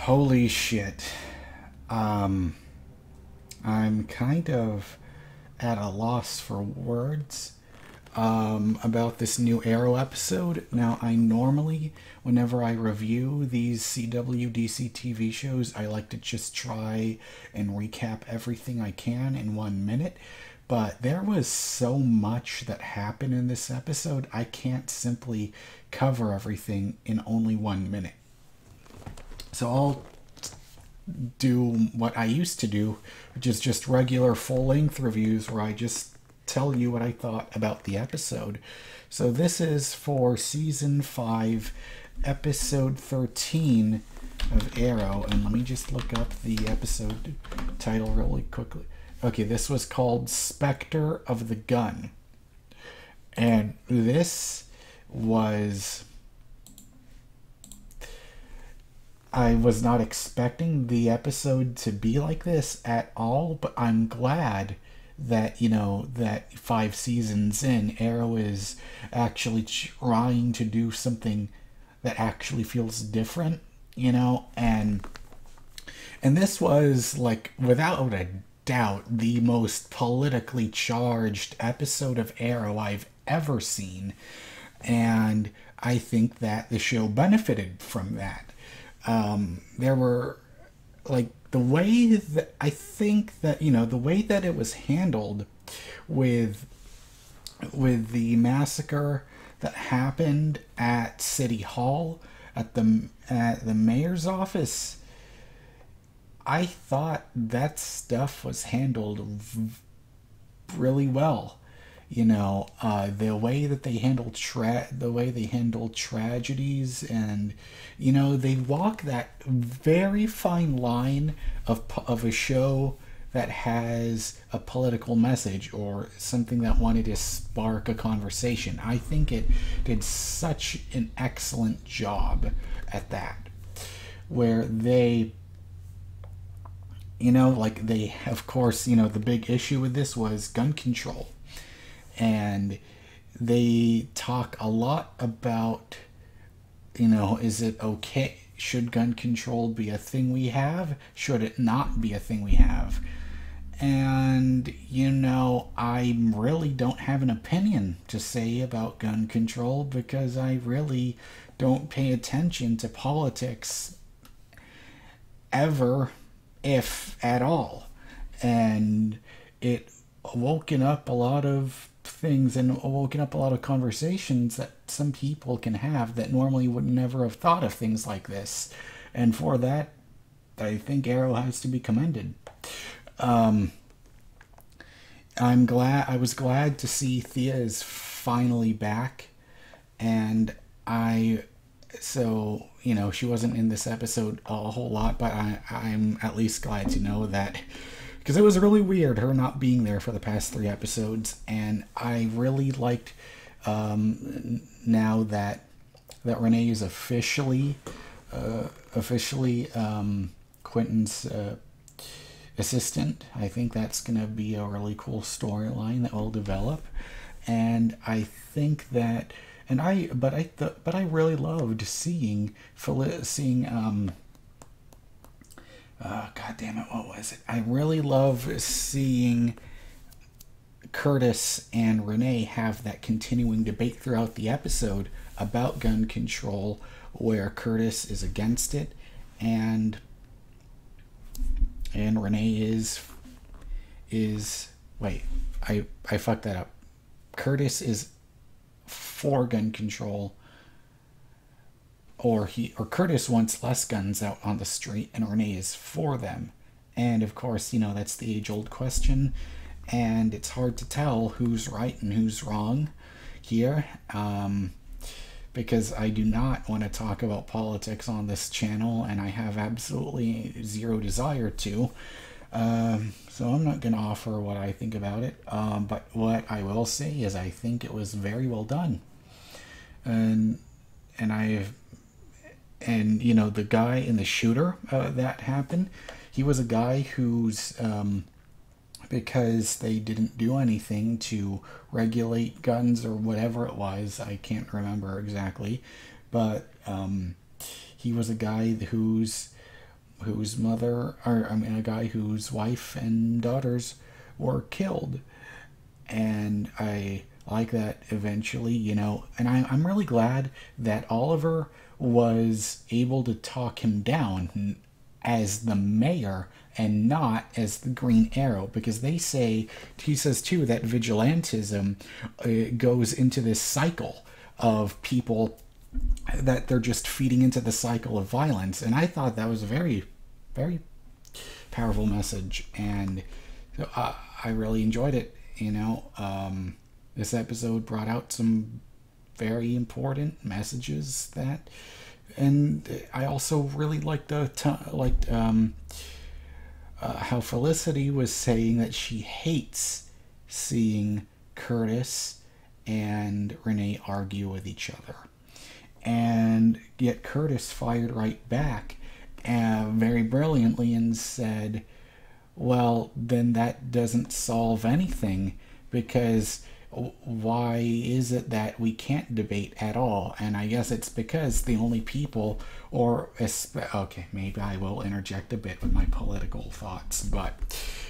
Holy shit. Um, I'm kind of at a loss for words about this new Arrow episode. Now, I normally, whenever I review these CWDC TV shows, I like to just try and recap everything I can in 1 minute. But there was so much that happened in this episode, I can't simply cover everything in only 1 minute. So I'll do what I used to do, which is just regular full length reviews where I just tell you what I thought about the episode. So this is for season 5, episode 13 of Arrow. And let me just look up the episode title really quickly. Okay, this was called Spectre of the Gun. And this was... I was not expecting the episode to be like this at all, but I'm glad that, that 5 seasons in, Arrow is actually trying to do something that actually feels different, and this was, like, without a doubt, the most politically charged episode of Arrow I've ever seen, and I think that the show benefited from that. There were, like, the way that I think that, the way that it was handled with the massacre that happened at City Hall, at the mayor's office, I thought that stuff was handled really well. The way that they handled tragedies, and they walk that very fine line of a show that has a political message or something that wanted to spark a conversation. I think it did such an excellent job at that, where they, of course, the big issue with this was gun control. And they talk a lot about, is it okay? Should gun control be a thing we have? Should it not be a thing we have? And, I really don't have an opinion to say about gun control because I really don't pay attention to politics ever, if at all. And it woken up a lot of things and woken up a lot of conversations that some people can have that normally would never have thought of things like this. And for that, I think Arrow has to be commended. I was glad to see Thea is finally back, and she wasn't in this episode a whole lot, but I'm at least glad to know that, because it was really weird her not being there for the past 3 episodes, and I really liked now that Renee is officially Quentin's assistant. I think that's gonna be a really cool storyline that will develop, and I think that, but I really loved seeing God damn it, what was it? I really love seeing Curtis and Renee have that continuing debate throughout the episode about gun control, where Curtis is against it, and Renee is wait, I fucked that up. Curtis is for gun control, or Curtis wants less guns out on the street, and Renee is for them. And of course, that's the age-old question, and it's hard to tell who's right and who's wrong here, because I do not want to talk about politics on this channel, and I have absolutely zero desire to. So I'm not going to offer what I think about it, but what I will say is I think it was very well done. And the guy in the shooter that happened, he was a guy who's, because they didn't do anything to regulate guns or whatever it was, I can't remember exactly, but he was a guy whose whose mother, or I mean, a guy whose wife and daughters were killed. And I like that eventually, you know, and I'm really glad that Oliver was able to talk him down as the mayor and not as the Green Arrow, because he says too that vigilantism goes into this cycle of people that they're just feeding into the cycle of violence. And I thought that was a very, very powerful message, and so I really enjoyed it. You know, this episode brought out some very important messages that, and I also really liked how Felicity was saying that she hates seeing Curtis and Renee argue with each other. And yet Curtis fired right back very brilliantly and said, well, then that doesn't solve anything, because why is it that we can't debate at all? And I guess it's because the only people, okay, maybe I will interject a bit with my political thoughts, but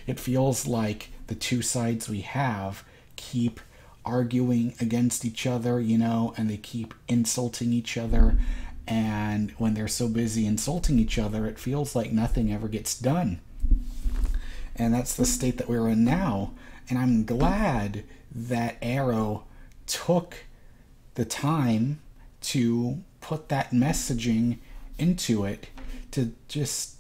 it feels like the two sides we have keep arguing against each other, you know, and they keep insulting each other. And when they're so busy insulting each other, it feels like nothing ever gets done. And that's the state that we're in now. And I'm glad that Arrow took the time to put that messaging into it, to just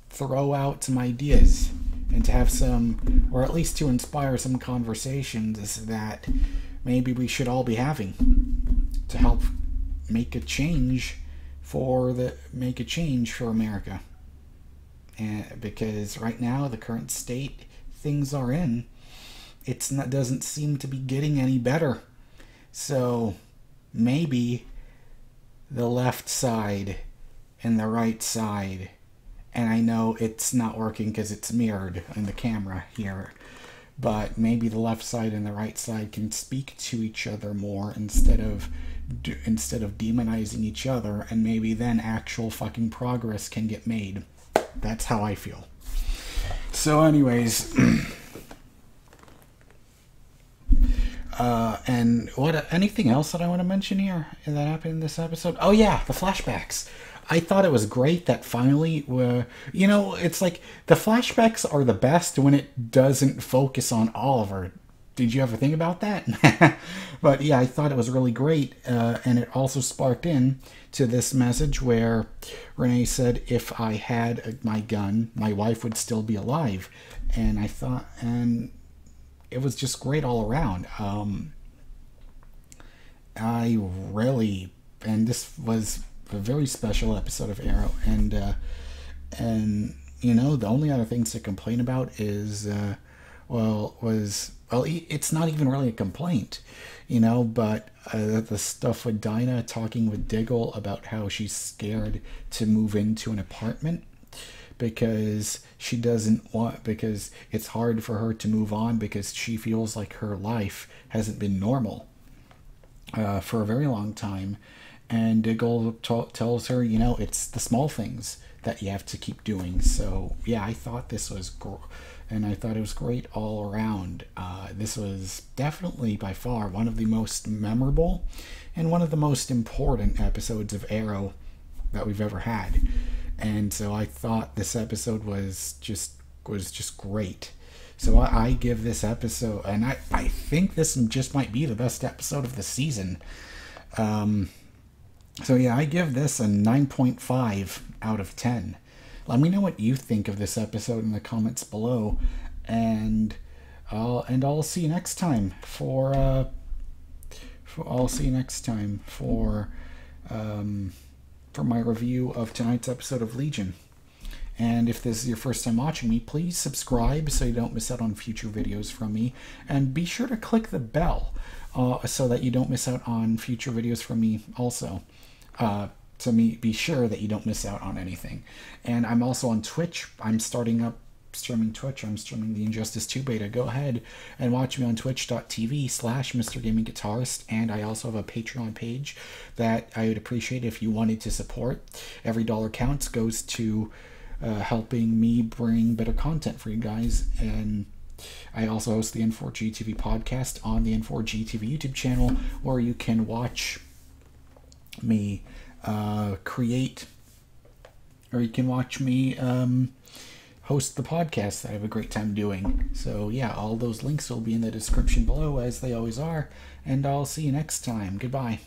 throw out some ideas and to have some, or at least to inspire some conversations that maybe we should all be having to help make a change for America. And because right now, the current state things are in, doesn't seem to be getting any better. So maybe the left side and the right side, and I know it's not working because it's mirrored in the camera here, but maybe the left side and the right side can speak to each other more instead of demonizing each other, and maybe then actual fucking progress can get made. That's how I feel. So anyways, and anything else that I want to mention here that happened in this episode? Oh yeah, the flashbacks. I thought it was great that finally, you know, it's like the flashbacks are the best when it doesn't focus on Oliver. Did you ever think about that? But yeah, I thought it was really great, and it also sparked in to this message where Renee said, if I had my gun, my wife would still be alive. And I thought, and it was just great all around. And this was a very special episode of Arrow, and you know, the only other things to complain about is, it's not even really a complaint, you know, but the stuff with Dinah talking with Diggle about how she's scared to move into an apartment because because it's hard for her to move on because she feels like her life hasn't been normal for a very long time. And Diggle tells her, you know, it's the small things that you have to keep doing. So yeah, I thought this was and I thought it was great all around. This was definitely by far one of the most memorable and one of the most important episodes of Arrow that we've ever had. And so I thought this episode was just great. So I give this episode, and I think this just might be the best episode of the season. So yeah, I give this a 9.5 out of 10. Let me know what you think of this episode in the comments below, and I'll see you next time for my review of tonight's episode of Legion. And if this is your first time watching me, please subscribe so you don't miss out on future videos from me, and be sure to click the bell so that you don't miss out on future videos from me also. Be sure that you don't miss out on anything. And I'm also on Twitch. I'm starting up streaming Twitch, I'm streaming the Injustice 2 beta. Go ahead and watch me on twitch.tv/MrGamingGuitarist, and I also have a Patreon page that I would appreciate if you wanted to support. Every dollar counts, goes to helping me bring better content for you guys. And I also host the N4G TV podcast on the N4G TV YouTube channel, where you can watch me create, or you can watch me host the podcast that I have a great time doing. So yeah, all those links will be in the description below, as they always are, and I'll see you next time. Goodbye.